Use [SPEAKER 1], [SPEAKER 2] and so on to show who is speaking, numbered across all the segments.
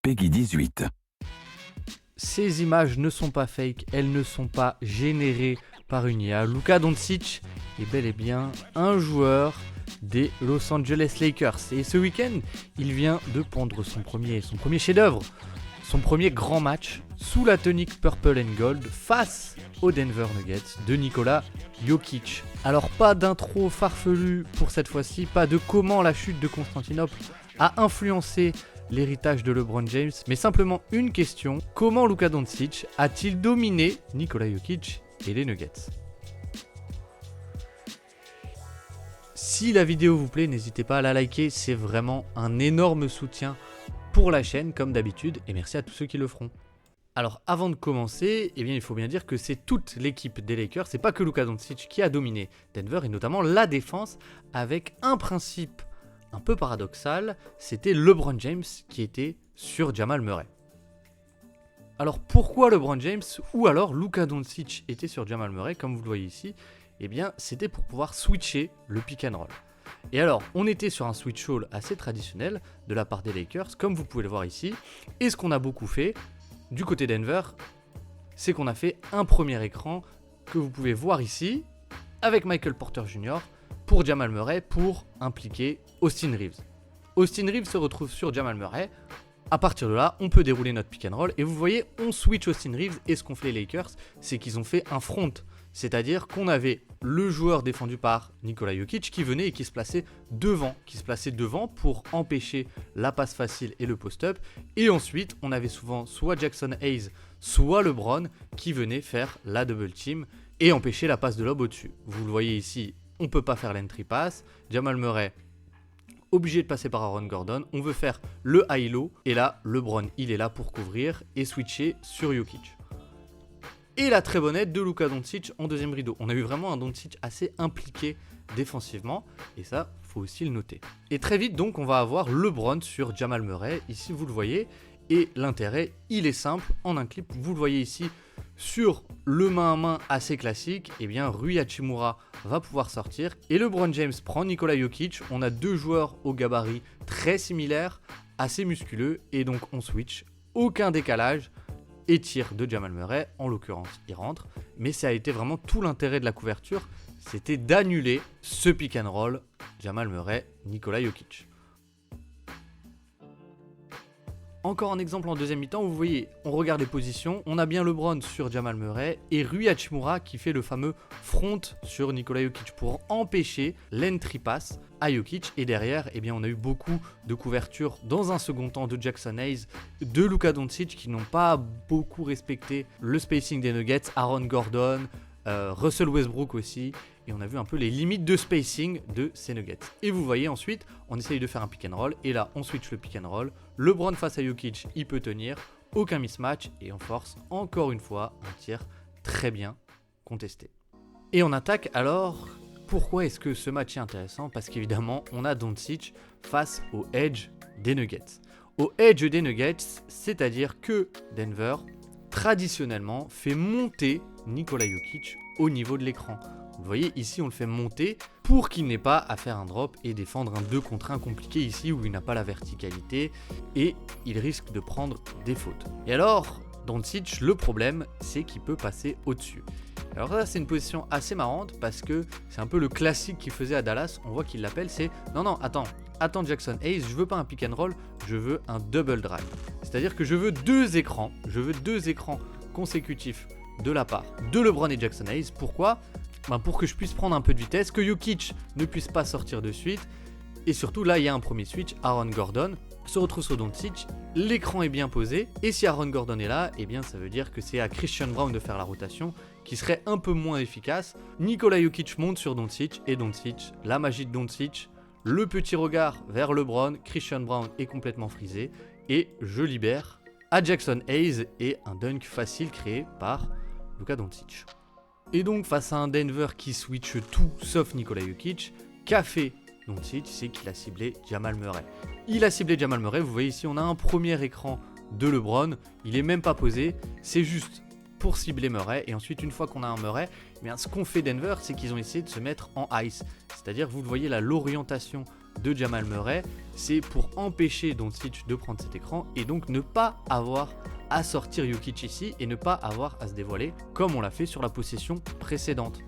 [SPEAKER 1] Peggy 18.
[SPEAKER 2] Ces images ne sont pas fake, elles ne sont pas générées par une IA. Luka Doncic est bel et bien un joueur des Los Angeles Lakers. Et ce week-end, il vient de pondre son premier chef-d'œuvre, son premier grand match sous la tunique Purple and Gold face aux Denver Nuggets de Nikola Jokic. Alors pas d'intro farfelu pour cette fois-ci, pas de comment la chute de Constantinople a influencé l'héritage de LeBron James, mais simplement une question: comment Luka Doncic a-t-il dominé Nikola Jokic et les Nuggets? Si la vidéo vous plaît, n'hésitez pas à la liker, c'est vraiment un énorme soutien pour la chaîne comme d'habitude, et merci à tous ceux qui le feront. Alors avant de commencer, il faut bien dire que c'est toute l'équipe des Lakers, c'est pas que Luka Doncic qui a dominé Denver, et notamment la défense, avec un principe un peu paradoxal, c'était LeBron James qui était sur Jamal Murray. Alors pourquoi LeBron James ou alors Luka Doncic était sur Jamal Murray, comme vous le voyez ici? C'était pour pouvoir switcher le pick and roll. Et alors, on était sur un switch roll assez traditionnel de la part des Lakers, comme vous pouvez le voir ici. Et ce qu'on a beaucoup fait du côté Denver, c'est qu'on a fait un premier écran que vous pouvez voir ici, avec Michael Porter Jr. pour Jamal Murray pour impliquer Austin Reeves. Austin Reeves se retrouve sur Jamal Murray. À partir de là, on peut dérouler notre pick and roll. Et vous voyez, on switch Austin Reeves. Et ce qu'ont fait les Lakers, c'est qu'ils ont fait un front. C'est-à-dire qu'on avait le joueur défendu par Nikola Jokic qui venait et qui se plaçait devant pour empêcher la passe facile et le post-up. Et ensuite, on avait souvent soit Jackson Hayes, soit LeBron qui venait faire la double team et empêcher la passe de lob au-dessus. Vous le voyez ici, on ne peut pas faire l'entry pass. Jamal Murray, obligé de passer par Aaron Gordon. On veut faire le high-low. Et là, LeBron, il est là pour couvrir et switcher sur Jokic. Et la très bonne aide de Luka Doncic en deuxième rideau. On a eu vraiment un Doncic assez impliqué défensivement. Et ça, faut aussi le noter. Et très vite, donc, on va avoir LeBron sur Jamal Murray. Ici, vous le voyez. Et l'intérêt, il est simple. En un clip, vous le voyez ici, sur le main à main assez classique, Rui Hachimura va pouvoir sortir. Et LeBron James prend Nikola Jokic. On a deux joueurs au gabarit très similaires, assez musculeux. Et donc, on switch. Aucun décalage. Et tir de Jamal Murray, en l'occurrence, il rentre. Mais ça a été vraiment tout l'intérêt de la couverture, c'était d'annuler ce pick and roll Jamal Murray, Nikola Jokic. Encore un exemple en deuxième mi-temps, vous voyez, on regarde les positions, on a bien LeBron sur Jamal Murray et Rui Hachimura qui fait le fameux front sur Nikola Jokic pour empêcher l'entry pass à Jokic. Et derrière, on a eu beaucoup de couverture dans un second temps de Jackson Hayes, de Luka Doncic qui n'ont pas beaucoup respecté le spacing des Nuggets, Aaron Gordon, Russell Westbrook aussi. Et on a vu un peu les limites de spacing de ces Nuggets. Et vous voyez ensuite, on essaye de faire un pick and roll. Et là, on switch le pick and roll. LeBron face à Jokic, il peut tenir. Aucun mismatch. Et on force encore une fois un tir très bien contesté. Et on attaque alors. Pourquoi est-ce que ce match est intéressant? Parce qu'évidemment, on a Doncic face au edge des Nuggets. Au edge des Nuggets, c'est-à-dire que Denver, traditionnellement, fait monter Nikola Jokic au niveau de l'écran. Vous voyez, ici, on le fait monter pour qu'il n'ait pas à faire un drop et défendre un 2 contre 1 compliqué ici où il n'a pas la verticalité et il risque de prendre des fautes. Et alors, Doncic, le problème, c'est qu'il peut passer au-dessus. Alors là, c'est une position assez marrante parce que c'est un peu le classique qu'il faisait à Dallas. On voit qu'il l'appelle, c'est non, attends Jackson Hayes, je veux pas un pick and roll, je veux un double drive. C'est-à-dire que je veux deux écrans consécutifs de la part de LeBron et Jackson Hayes. Pourquoi ? Pour que je puisse prendre un peu de vitesse, que Jokic ne puisse pas sortir de suite. Et surtout, là, il y a un premier switch. Aaron Gordon se retrouve sur Doncic. L'écran est bien posé. Et si Aaron Gordon est là, ça veut dire que c'est à Christian Braun de faire la rotation, qui serait un peu moins efficace. Nikola Jokic monte sur Doncic. Et Doncic, la magie de Doncic, le petit regard vers LeBron. Christian Braun est complètement frisé. Et je libère à Jackson Hayes et un dunk facile créé par Luka Doncic. Et donc face à un Denver qui switch tout sauf Nikola Jokic, qu'a fait Doncic, c'est qu'il a ciblé Jamal Murray. Il a ciblé Jamal Murray, vous voyez ici on a un premier écran de LeBron, il est même pas posé, c'est juste pour cibler Murray. Et ensuite une fois qu'on a un Murray, ce qu'ont fait Denver, c'est qu'ils ont essayé de se mettre en ice. C'est-à-dire, vous le voyez là, l'orientation de Jamal Murray, c'est pour empêcher Doncic de prendre cet écran et donc ne pas avoir à sortir Jokic ici et ne pas avoir à se dévoiler comme on l'a fait sur la possession précédente.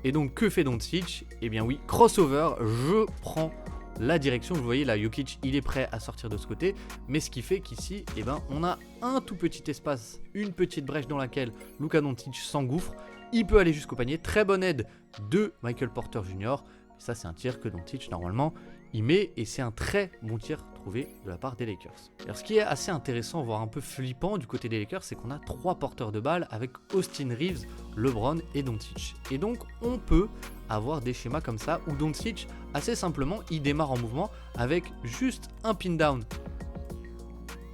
[SPEAKER 2] Et donc que fait Doncic? Eh bien oui, crossover, je prends la direction. Vous voyez là, Jokic il est prêt à sortir de ce côté, mais ce qui fait qu'ici eh ben, on a un tout petit espace, une petite brèche dans laquelle Luka Doncic s'engouffre. Il peut aller jusqu'au panier, très bonne aide de Michael Porter Jr. Ça c'est un tir que Doncic normalement il met et c'est un très bon tir trouvé de la part des Lakers. Alors ce qui est assez intéressant, voire un peu flippant du côté des Lakers, c'est qu'on a 3 porteurs de balles avec Austin Reeves, LeBron et Doncic. Et donc on peut avoir des schémas comme ça où Doncic, assez simplement, il démarre en mouvement avec juste un pin down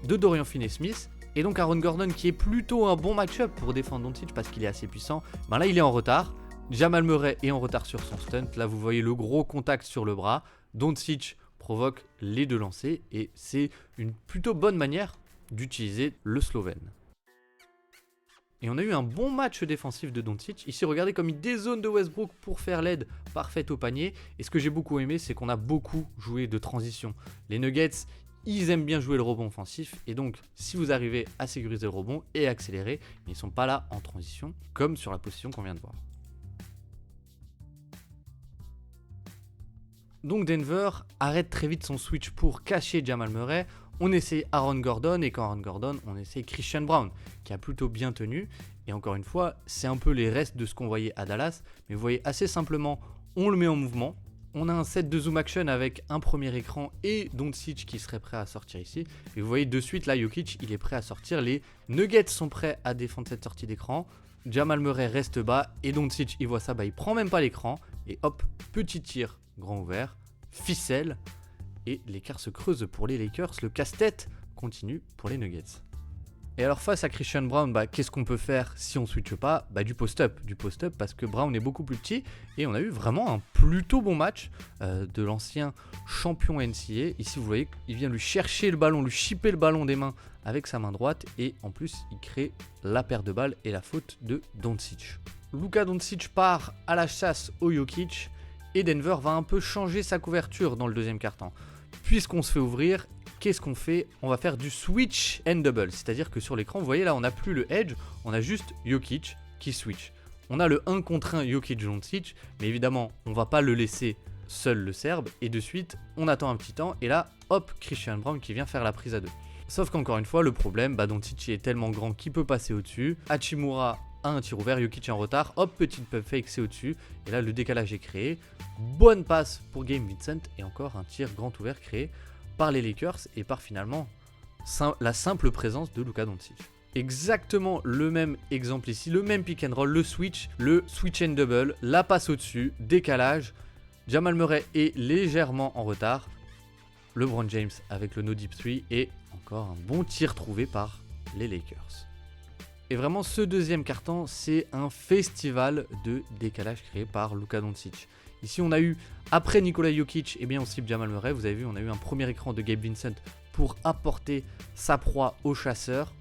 [SPEAKER 2] de Dorian Finney-Smith. Et donc Aaron Gordon qui est plutôt un bon match-up pour défendre Doncic parce qu'il est assez puissant, ben là il est en retard. Jamal Murray est en retard sur son stunt, là vous voyez le gros contact sur le bras. Doncic provoque les 2 lancers et c'est une plutôt bonne manière d'utiliser le Slovène. Et on a eu un bon match défensif de Doncic. Ici, regardez comme il dézone de Westbrook pour faire l'aide parfaite au panier. Et ce que j'ai beaucoup aimé, c'est qu'on a beaucoup joué de transition. Les Nuggets, ils aiment bien jouer le rebond offensif. Et donc, si vous arrivez à sécuriser le rebond et accélérer, ils ne sont pas là en transition, comme sur la position qu'on vient de voir. Donc Denver arrête très vite son switch pour cacher Jamal Murray. On essaie Aaron Gordon et quand Aaron Gordon, on essaie Christian Braun qui a plutôt bien tenu. Et encore une fois, c'est un peu les restes de ce qu'on voyait à Dallas. Mais vous voyez assez simplement, on le met en mouvement. On a un set de zoom action avec un premier écran et Doncic qui serait prêt à sortir ici. Et vous voyez de suite là, Jokic, il est prêt à sortir. Les Nuggets sont prêts à défendre cette sortie d'écran. Jamal Murray reste bas et Doncic, il voit ça, il prend même pas l'écran. Et hop, petit tir. Grand ouvert, ficelle, et l'écart se creuse pour les Lakers. Le casse-tête continue pour les Nuggets. Et alors face à Christian Braun, qu'est-ce qu'on peut faire si on ne switche pas? Du post-up parce que Braun est beaucoup plus petit et on a eu vraiment un plutôt bon match de l'ancien champion NCAA. Ici vous voyez, il vient lui chercher le ballon, lui chipper le ballon des mains avec sa main droite et en plus il crée la paire de balles et la faute de Doncic. Luka Doncic part à la chasse au Jokic. Et Denver va un peu changer sa couverture dans le deuxième quart-temps. Puisqu'on se fait ouvrir, qu'est-ce qu'on fait? On va faire du switch and double. C'est-à-dire que sur l'écran, vous voyez là, on n'a plus le edge, on a juste Jokic qui switch. On a le 1 contre 1 Jokic-Doncic, mais évidemment, on ne va pas le laisser seul le Serbe. Et de suite, on attend un petit temps. Et là, hop, Christian Braun qui vient faire la prise à 2. Sauf qu'encore une fois, le problème, Doncic est tellement grand qu'il peut passer au-dessus. Hachimura a un tir ouvert, Jokic est en retard, hop, petite pump fake, c'est au-dessus. Et là, le décalage est créé. Bonne passe pour Gabe Vincent et encore un tir grand ouvert créé par les Lakers et par finalement la simple présence de Luka Doncic. Exactement le même exemple ici, le même pick and roll, le switch and double, la passe au-dessus, décalage. Jamal Murray est légèrement en retard. LeBron James avec le no deep 3 et encore un bon tir trouvé par les Lakers. Et vraiment, ce deuxième quart-temps, c'est un festival de décalage créé par Luka Doncic. Ici, on a eu, après Nikola Jokic, on cible Jamal Murray. Vous avez vu, on a eu un premier écran de Gabe Vincent pour apporter sa proie au chasseur.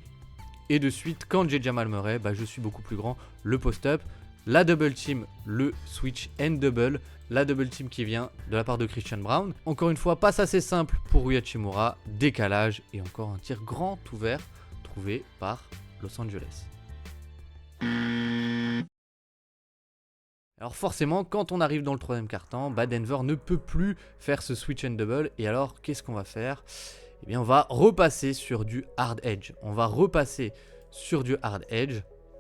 [SPEAKER 2] Et de suite, quand j'ai Jamal Murray, je suis beaucoup plus grand. Le post-up, la double team, le switch and double. La double team qui vient de la part de Christian Braun. Encore une fois, passe assez simple pour Rui Hachimura. Décalage et encore un tir grand ouvert trouvé par Los Angeles. Alors forcément, quand on arrive dans le troisième quart-temps, Denver ne peut plus faire ce switch and double. Et alors, qu'est-ce qu'on va faire? On va repasser sur du hard edge.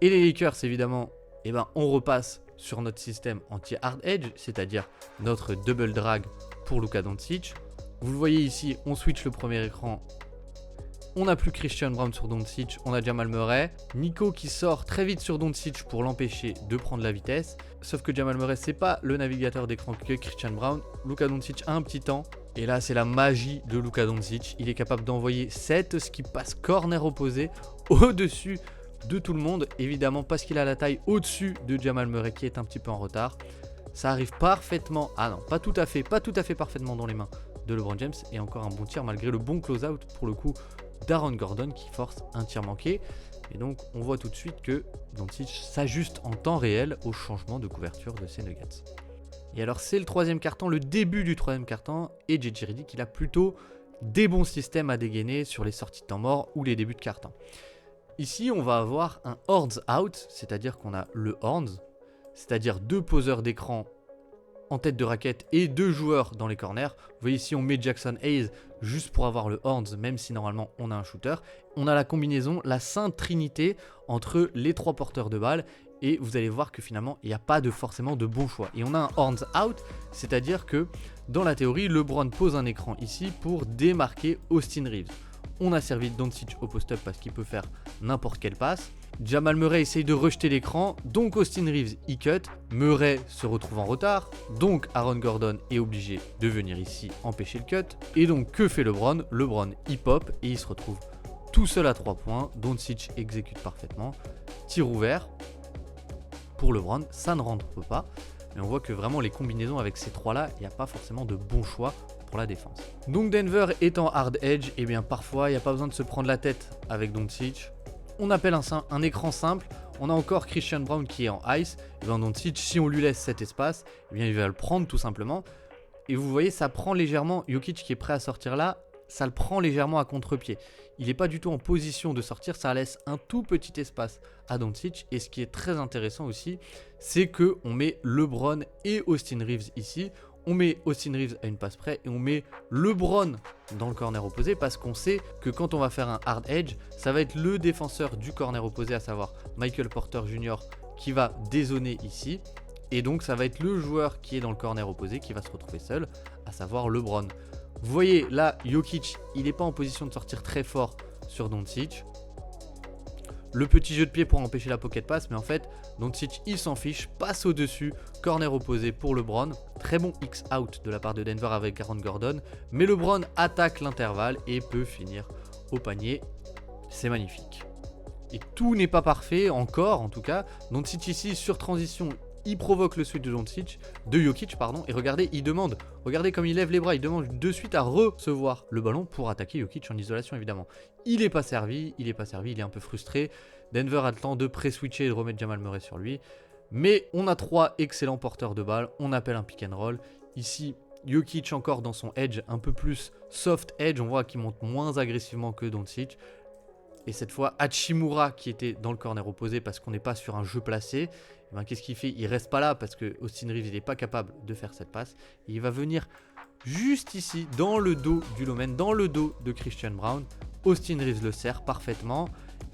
[SPEAKER 2] Et les Lakers, évidemment, on repasse sur notre système anti-hard edge, c'est-à-dire notre double drag pour Luka Doncic. Vous le voyez ici, on switch le premier écran. On n'a plus Christian Braun sur Doncic, on a Jamal Murray. Nico qui sort très vite sur Doncic pour l'empêcher de prendre la vitesse. Sauf que Jamal Murray, c'est pas le navigateur d'écran que Christian Braun. Luka Doncic a un petit temps. Et là, c'est la magie de Luka Doncic. Il est capable d'envoyer 7 skip pass corner opposé au-dessus de tout le monde. Évidemment, parce qu'il a la taille au-dessus de Jamal Murray qui est un petit peu en retard. Ça arrive parfaitement. Ah non, pas tout à fait parfaitement dans les mains de LeBron James. Et encore un bon tir malgré le bon close-out pour le coup d'Aaron Gordon qui force un tir manqué. Et donc on voit tout de suite que Doncic s'ajuste en temps réel au changement de couverture de ces Nuggets. Et alors c'est le troisième quart-temps, le début du troisième quart-temps, et JJ Redick il a plutôt des bons systèmes à dégainer sur les sorties de temps mort ou les débuts de quart-temps. Ici on va avoir un horns out, c'est-à-dire qu'on a le horns, c'est-à-dire 2 poseurs d'écran en tête de raquette et 2 joueurs dans les corners. Vous voyez ici on met Jackson Hayes juste pour avoir le horns, même si normalement on a un shooter. On a la combinaison, la sainte trinité entre les 3 porteurs de balles, et vous allez voir que finalement il n'y a pas forcément de bon choix. Et on a un horns out, c'est-à-dire que dans la théorie LeBron pose un écran ici pour démarquer Austin Reeves. On a servi Doncic au post-up parce qu'il peut faire n'importe quelle passe. Jamal Murray essaye de rejeter l'écran, donc Austin Reeves y cut. Murray se retrouve en retard, donc Aaron Gordon est obligé de venir ici empêcher le cut. Et donc que fait LeBron? LeBron y pop et il se retrouve tout seul à 3 points. Doncic exécute parfaitement. Tir ouvert pour LeBron, ça ne rentre pas. Mais on voit que vraiment les combinaisons avec ces 3 là, il n'y a pas forcément de bon choix pour la défense. Donc Denver étant hard edge, et bien parfois il n'y a pas besoin de se prendre la tête avec Doncic. On appelle un écran simple. On a encore Christian Braun qui est en ice. Et bien Doncic, si on lui laisse cet espace, et bien il va le prendre tout simplement. Et vous voyez, ça prend légèrement, Jokic qui est prêt à sortir là, ça le prend légèrement à contre-pied. Il n'est pas du tout en position de sortir, ça laisse un tout petit espace à Doncic. Et ce qui est très intéressant aussi, c'est qu'on met LeBron et Austin Reeves ici. On met Austin Reeves à une passe près et on met LeBron dans le corner opposé parce qu'on sait que quand on va faire un hard edge, ça va être le défenseur du corner opposé, à savoir Michael Porter Jr. qui va dézoner ici. Et donc ça va être le joueur qui est dans le corner opposé qui va se retrouver seul, à savoir LeBron. Vous voyez là, Jokic, il n'est pas en position de sortir très fort sur Doncic. Le petit jeu de pied pour empêcher la pocket pass, mais en fait, Doncic il s'en fiche, passe au-dessus, corner opposé pour LeBron. Très bon X-out de la part de Denver avec Aaron Gordon, mais LeBron attaque l'intervalle et peut finir au panier. C'est magnifique. Et tout n'est pas parfait encore, en tout cas. Doncic ici sur transition, il provoque le switch de Jokic, et regardez, regardez comme il lève les bras, il demande de suite à recevoir le ballon pour attaquer Jokic en isolation évidemment. Il n'est pas servi, il est un peu frustré. Denver a le temps de pré-switcher et de remettre Jamal Murray sur lui. Mais on a 3 excellents porteurs de balles, on appelle un pick and roll. Ici, Jokic encore dans son edge, un peu plus soft edge, on voit qu'il monte moins agressivement que Doncic. Et cette fois, Hachimura qui était dans le corner opposé parce qu'on n'est pas sur un jeu placé, ben, qu'est-ce qu'il fait? Il reste pas là parce que Austin Reeves n'est pas capable de faire cette passe. Et il va venir juste ici, dans le dos du Lomen, dans le dos de Christian Braun. Austin Reeves le sert parfaitement.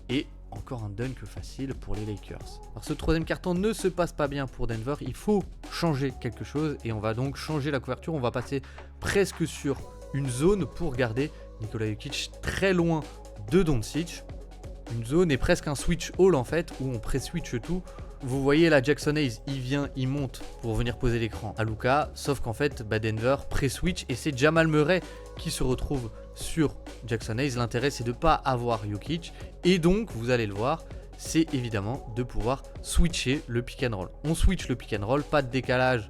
[SPEAKER 2] Et encore un dunk facile pour les Lakers. Alors ce troisième carton ne se passe pas bien pour Denver. Il faut changer quelque chose. Et on va donc changer la couverture. On va passer presque sur une zone pour garder Nikola Jokic très loin de Doncic. Une zone est presque un switch all en fait, où on pré-switch tout. Vous voyez là, Jackson Hayes, il monte pour venir poser l'écran à Luka, sauf qu'en fait, Denver pré-switch et c'est Jamal Murray qui se retrouve sur Jackson Hayes. L'intérêt, c'est de ne pas avoir Jokic, et donc, vous allez le voir, c'est évidemment de pouvoir switcher le pick and roll. On switch le pick and roll, pas de décalage,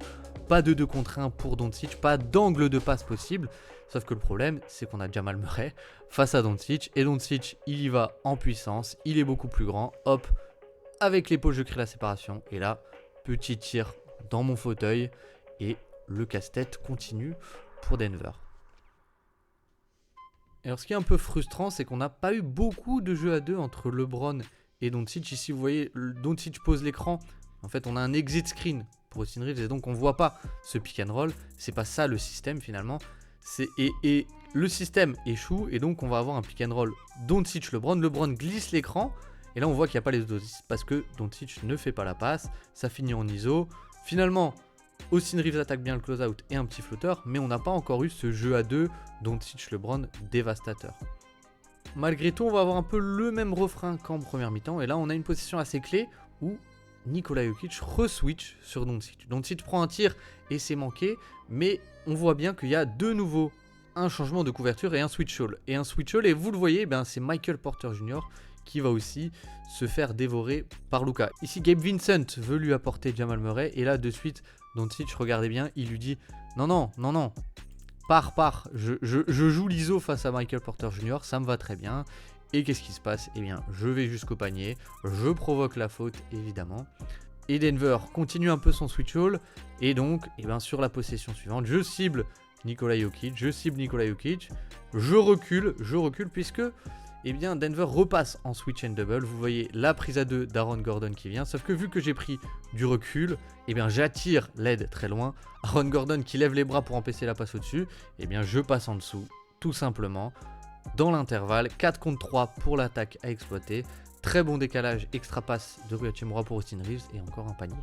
[SPEAKER 2] pas de 2 contre 1 pour Doncic, pas d'angle de passe possible. Sauf que le problème, c'est qu'on a Jamal Murray face à Doncic. Et Doncic, il y va en puissance. Il est beaucoup plus grand. Hop, avec l'épaule, je crée la séparation. Et là, petit tir dans mon fauteuil. Et le casse-tête continue pour Denver. Alors, ce qui est un peu frustrant, c'est qu'on n'a pas eu beaucoup de jeux à 2 entre LeBron et Doncic. Ici, vous voyez, Doncic pose l'écran. En fait, on a un exit screen pour Austin Reeves. Et donc, on ne voit pas ce pick and roll. C'est pas ça le système finalement. Et le système échoue et donc on va avoir un pick and roll Doncic LeBron. LeBron glisse l'écran et là on voit qu'il n'y a pas les autos parce que Doncic ne fait pas la passe. Ça finit en ISO. Finalement, Austin Reeves attaque bien le close-out et un petit flotteur, mais on n'a pas encore eu ce jeu à 2 Doncic LeBron dévastateur. Malgré tout, on va avoir un peu le même refrain qu'en première mi-temps et là on a une position assez clé où Nikola Jokic re-switch sur Doncic. Doncic prend un tir et c'est manqué, mais on voit bien qu'il y a de nouveau un changement de couverture et un switch all. Et un switch all, et vous le voyez, c'est Michael Porter Jr. qui va aussi se faire dévorer par Luka. Ici, Gabe Vincent veut lui apporter Jamal Murray, et là, de suite, Doncic, regardez bien, il lui dit « Non, pars, je joue l'ISO face à Michael Porter Jr., ça me va très bien. » Et qu'est-ce qui se passe? Eh bien, je vais jusqu'au panier, je provoque la faute, évidemment. Et Denver continue un peu son switch all. Et donc, sur la possession suivante, je cible Nikola Jokic. Je recule puisque Denver repasse en switch and double. Vous voyez la prise à 2 d'Aaron Gordon qui vient. Sauf que vu que j'ai pris du recul, j'attire l'aide très loin. Aaron Gordon qui lève les bras pour empêcher la passe au-dessus. Je passe en dessous, tout simplement. Dans l'intervalle, 4 contre 3 pour l'attaque à exploiter. Très bon décalage, extra passe de Rui Hachimura pour Austin Reeves et encore un panier.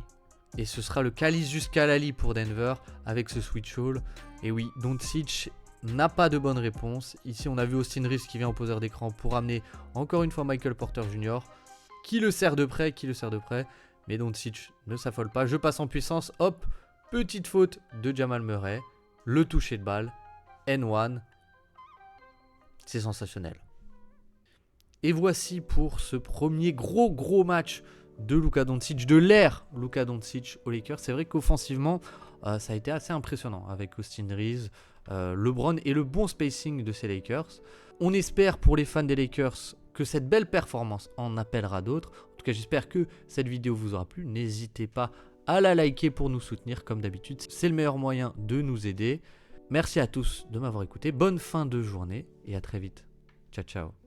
[SPEAKER 2] Et ce sera le Calis jusqu'à Lali pour Denver avec ce switch all. Et oui, Doncic n'a pas de bonne réponse. Ici, on a vu Austin Reeves qui vient au poseur d'écran pour amener encore une fois Michael Porter Jr. qui le sert de près. Mais Doncic ne s'affole pas. Je passe en puissance. Hop, petite faute de Jamal Murray. Le toucher de balle. N1. C'est sensationnel. Et voici pour ce premier gros match de Luka Doncic, de l'ère Luka Doncic aux Lakers. C'est vrai qu'offensivement, ça a été assez impressionnant avec Austin Reeves, LeBron et le bon spacing de ces Lakers. On espère pour les fans des Lakers que cette belle performance en appellera d'autres. En tout cas, j'espère que cette vidéo vous aura plu. N'hésitez pas à la liker pour nous soutenir comme d'habitude. C'est le meilleur moyen de nous aider. Merci à tous de m'avoir écouté. Bonne fin de journée et à très vite. Ciao, ciao.